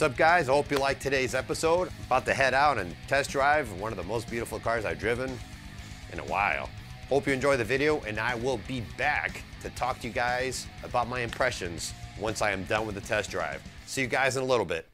What's up, guys? I hope you liked today's episode. I'm about to head out and test drive one of the most beautiful cars I've driven in a while. Hope you enjoy the video, and I will be back to talk to you guys about my impressions once I am done with the test drive. See you guys in a little bit.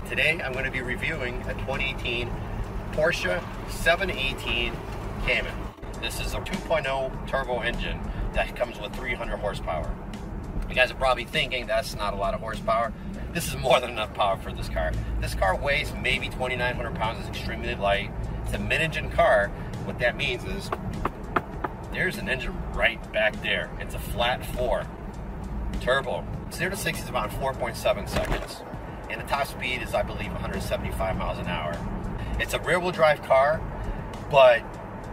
Today I'm going to be reviewing a 2018 Porsche 718 Cayman. This is a 2.0 turbo engine that comes with 300 horsepower. You guys are probably thinking that's not a lot of horsepower. This is more than enough power for this car. This car weighs maybe 2,900 pounds. It's extremely light. It's a mid-engine car. What that means is there's an engine right back there. It's a flat 4 turbo. 0 to 60 is about 4.7 seconds. And the top speed is, I believe, 175 miles an hour. It's a rear-wheel drive car, but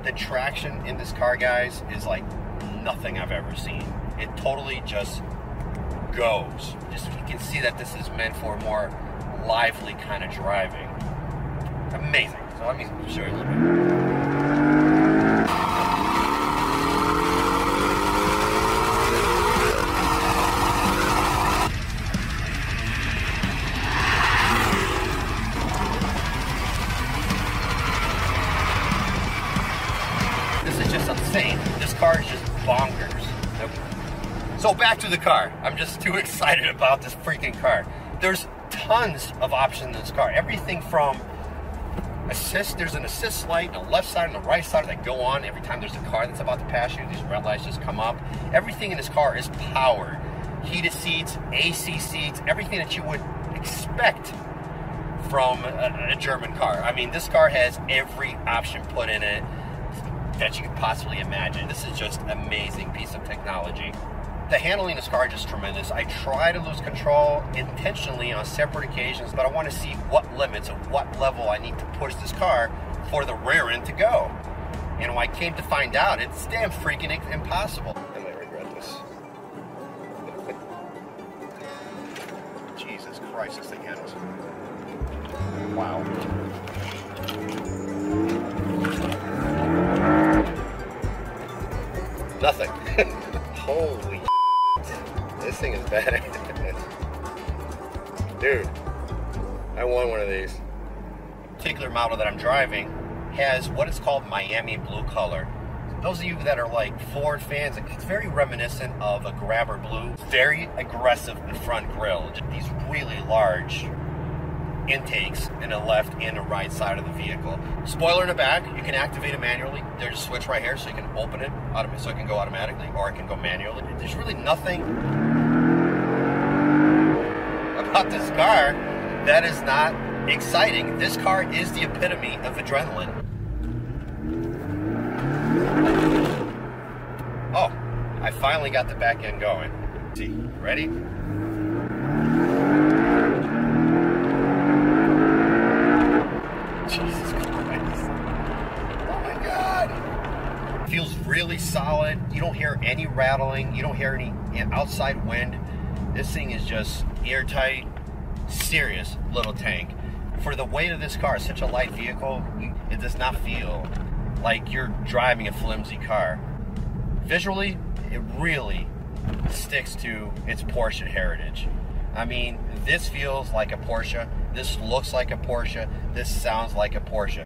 the traction in this car, guys, is like nothing I've ever seen. It totally just goes. Just you can see that this is meant for more lively kind of driving. Amazing. So let me show you a little bit. This car is just bonkers. Okay. So back to the car. I'm just too excited about this freaking car. There's tons of options in this car. Everything from assist, there's an assist light on the left side and the right side that go on every time there's a car that's about to pass you. These red lights just come up. Everything in this car is powered. Heated seats, AC seats, everything that you would expect from a German car. I mean, this car has every option put in it that you could possibly imagine. This is just an amazing piece of technology. The handling of this car is just tremendous. I try to lose control intentionally on separate occasions, but I want to see what limits and what level I need to push this car for the rear end to go. And when I came to find out, it's damn freaking impossible. I might regret this. Jesus Christ, this thing handles. Wow. Nothing. Holy shit. This thing is bad. Dude, I want one of these. The particular model that I'm driving has what is called Miami blue color. Those of you that are like Ford fans, it's very reminiscent of a Grabber blue. Very aggressive in front grille. These really large intakes in the left and the right side of the vehicle. Spoiler in the back, you can activate it manually. There's a switch right here so you can open it so it can go automatically, or it can go manually. There's really nothing about this car that is not exciting. This car is the epitome of adrenaline. Oh, I finally got the back end going. See, ready? Jesus Christ. Oh my God. Feels really solid. You don't hear any rattling. You don't hear any outside wind. This thing is just airtight, serious little tank. For the weight of this car, it's such a light vehicle, it does not feel like you're driving a flimsy car. Visually, it really sticks to its Porsche heritage. I mean, this feels like a Porsche. This looks like a Porsche. This sounds like a Porsche.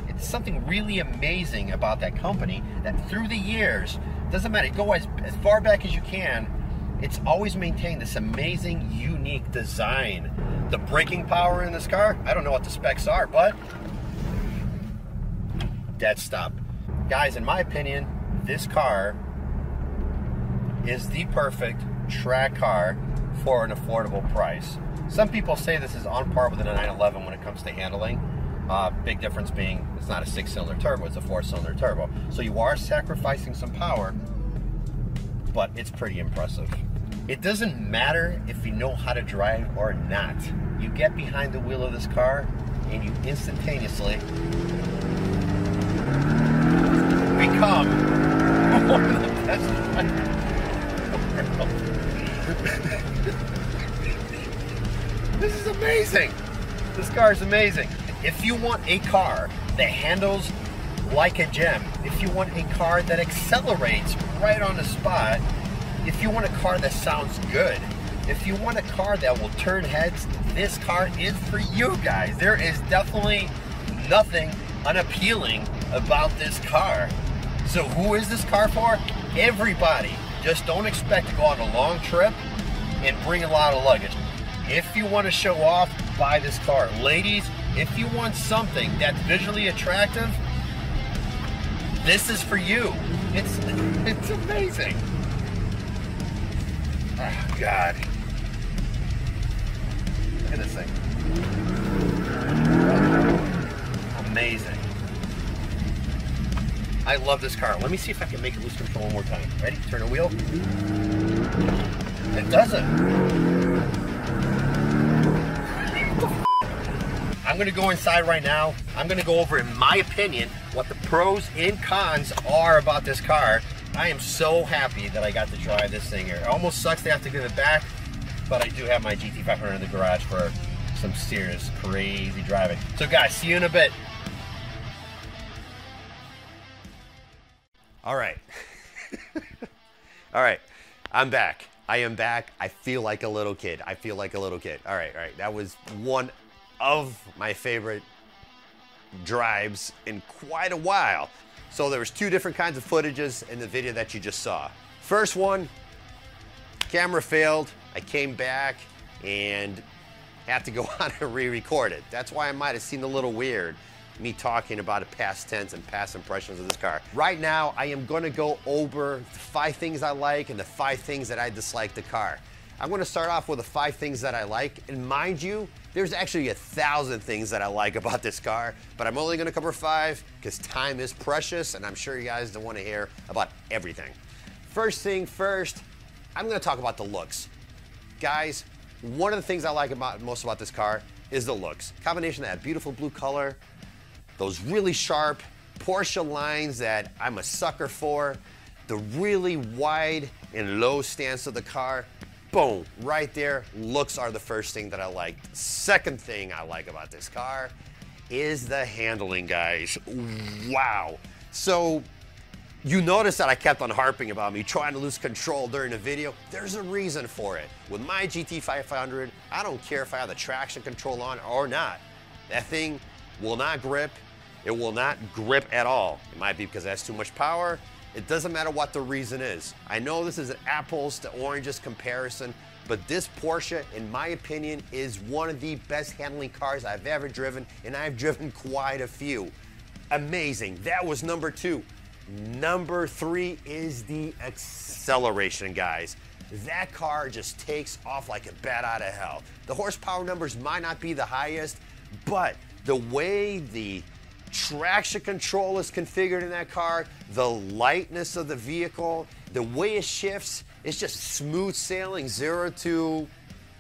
It's something really amazing about that company that through the years, doesn't matter, go as far back as you can, It's always maintained this amazing, unique design. The braking power in this car, I don't know what the specs are, but dead stop. Guys, in my opinion, this car is the perfect track car for an affordable price. Some people say this is on par with a 911 when it comes to handling. Big difference being it's not a 6-cylinder turbo, it's a 4-cylinder turbo. So you are sacrificing some power, but it's pretty impressive. It doesn't matter if you know how to drive or not. You get behind the wheel of this car and you instantaneously become one of the best drivers in the world. This is amazing. This car is amazing. If you want a car that handles like a gem, if you want a car that accelerates right on the spot, if you want a car that sounds good, if you want a car that will turn heads, this car is for you guys. There is definitely nothing unappealing about this car. So who is this car for? Everybody. Just don't expect to go on a long trip and bring a lot of luggage. If you want to show off, buy this car. Ladies, if you want something that's visually attractive, this is for you. It's amazing. Oh, God. Look at this thing. Amazing. I love this car. Let me see if I can make it lose control one more time. Ready? Turn the wheel. It doesn't. I'm going to go inside right now. I'm going to go over, in my opinion, what the pros and cons are about this car. I am so happy that I got to drive this thing here. It almost sucks to have to give it back, but I do have my GT500 in the garage for some serious, crazy driving. So guys, see you in a bit. All right. All right. I'm back. I am back. I feel like a little kid. I feel like a little kid. All right. All right. That was one of my favorite drives in quite a while. So there was two different kinds of footages in the video that you just saw. First one, camera failed. I came back and had to go on and re-record it. That's why I might have seemed a little weird, me talking about a past tense and past impressions of this car. Right now, I am gonna go over the 5 things I like and the 5 things that I dislike the car. I'm gonna start off with the 5 things that I like, and mind you, there's actually 1,000 things that I like about this car, but I'm only gonna cover 5 because time is precious and I'm sure you guys don't wanna hear about everything. First thing first, I'm gonna talk about the looks. Guys, one of the things I like most about this car is the looks. Combination of that beautiful blue color, those really sharp Porsche lines that I'm a sucker for, the really wide and low stance of the car. Boom, right there, looks are the first thing that I like. Second thing I like about this car is the handling, guys. Wow. So you notice that I kept on harping about me trying to lose control during the video. There's a reason for it. With my GT500, I don't care if I have the traction control on or not. That thing will not grip. It will not grip at all. It might be because it has too much power. It doesn't matter what the reason is. I know this is an apples to oranges comparison, but this Porsche, in my opinion, is one of the best handling cars I've ever driven, and I've driven quite a few. Amazing. That was number 2. Number 3 is the acceleration, guys. That car just takes off like a bat out of hell. The horsepower numbers might not be the highest, but the way the traction control is configured in that car, the lightness of the vehicle, the way it shifts, it's just smooth sailing, 0 to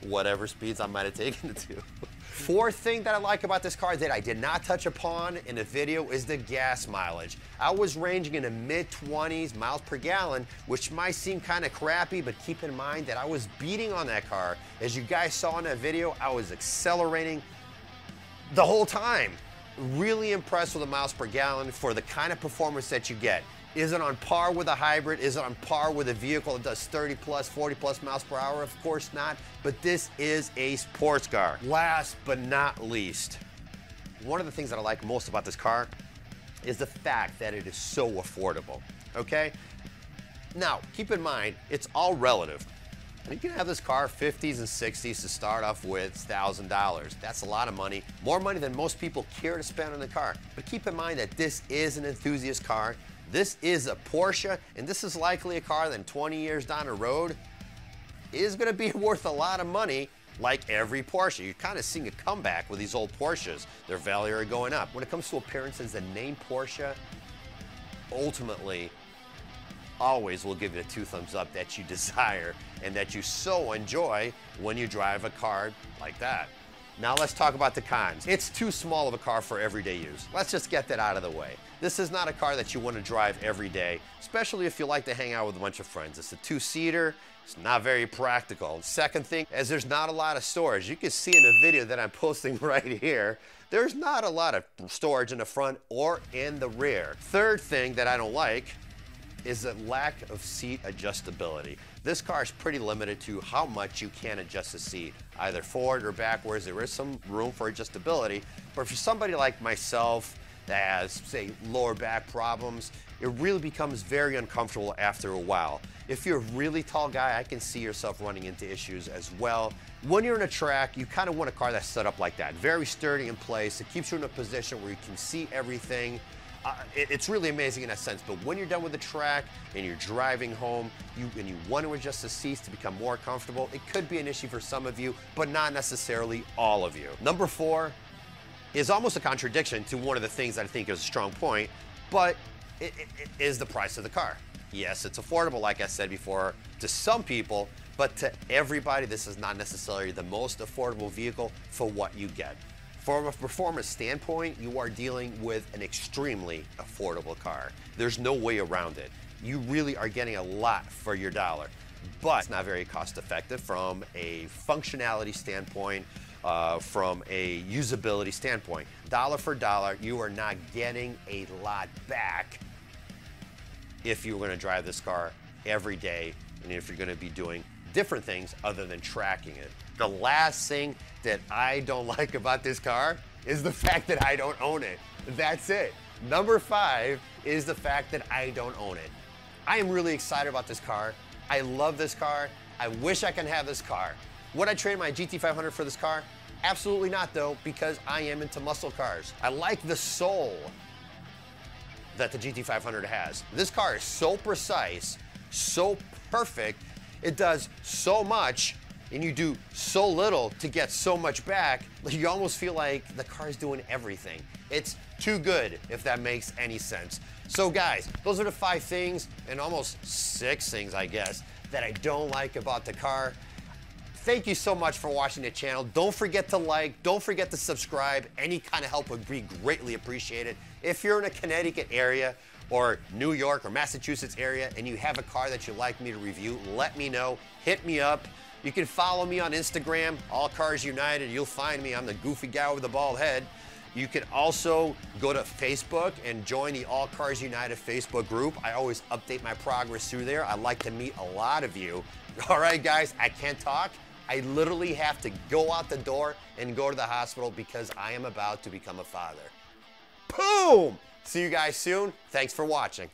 whatever speeds I might have taken it to. Fourth thing that I like about this car that I did not touch upon in the video is the gas mileage. I was ranging in the mid-20s miles per gallon, which might seem kind of crappy, but keep in mind that I was beating on that car. As you guys saw in that video, I was accelerating the whole time. Really impressed with the miles per gallon for the kind of performance that you get. Is it on par with a hybrid? Is it on par with a vehicle that does 30 plus, 40 plus miles per hour? Of course not, but this is a sports car. Last but not least, one of the things that I like most about this car is the fact that it is so affordable, okay? Now, keep in mind, it's all relative. And you can have this car 50s and 60s to start off with $1,000. That's a lot of money, more money than most people care to spend on the car. But keep in mind that this is an enthusiast car. This is a Porsche, and this is likely a car that 20 years down the road is gonna be worth a lot of money. Like every Porsche, you're kind of seeing a comeback with these old Porsches. Their value are going up. When it comes to appearances, the name Porsche ultimately always will give you the 2 thumbs up that you desire and that you so enjoy when you drive a car like that. Now let's talk about the cons. It's too small of a car for everyday use. Let's just get that out of the way. This is not a car that you want to drive every day, especially if you like to hang out with a bunch of friends. It's a 2-seater. It's not very practical. Second thing is there's not a lot of storage. You can see in the video that I'm posting right here, there's not a lot of storage in the front or in the rear. Third thing that I don't like is the lack of seat adjustability. This car is pretty limited to how much you can adjust the seat, either forward or backwards. There is some room for adjustability, but for somebody like myself that has, say, lower back problems, it really becomes very uncomfortable after a while. If you're a really tall guy, I can see yourself running into issues as well. When you're in a track, you kind of want a car that's set up like that, very sturdy in place. It keeps you in a position where you can see everything. It's really amazing in that sense, but when you're done with the track and you're driving home and you want to adjust the seats to become more comfortable, it could be an issue for some of you, but not necessarily all of you. Number 4 is almost a contradiction to one of the things that I think is a strong point, but it is the price of the car. Yes, it's affordable, like I said before, to some people, but to everybody, this is not necessarily the most affordable vehicle for what you get. From a performance standpoint, you are dealing with an extremely affordable car. There's no way around it. You really are getting a lot for your dollar, but it's not very cost effective from a functionality standpoint, from a usability standpoint. Dollar for dollar, you are not getting a lot back if you're gonna drive this car every day and if you're gonna be doing different things other than tracking it. The last thing that I don't like about this car is the fact that I don't own it. That's it. Number 5 is the fact that I don't own it. I am really excited about this car. I love this car. I wish I can have this car. Would I trade my GT500 for this car? Absolutely not though, because I am into muscle cars. I like the soul that the GT500 has. This car is so precise, so perfect, it does so much and you do so little to get so much back, you almost feel like the car is doing everything. It's too good, if that makes any sense. So guys, those are the 5 things, and almost 6 things, I guess, that I don't like about the car. Thank you so much for watching the channel. Don't forget to like, don't forget to subscribe. Any kind of help would be greatly appreciated. If you're in a Connecticut area, or New York or Massachusetts area, and you have a car that you'd like me to review, let me know, hit me up. You can follow me on Instagram, All Cars United. You'll find me. I'm the goofy guy with the bald head. You can also go to Facebook and join the All Cars United Facebook group. I always update my progress through there. I like to meet a lot of you. All right, guys, I can't talk. I literally have to go out the door and go to the hospital because I am about to become a father. Boom! See you guys soon. Thanks for watching.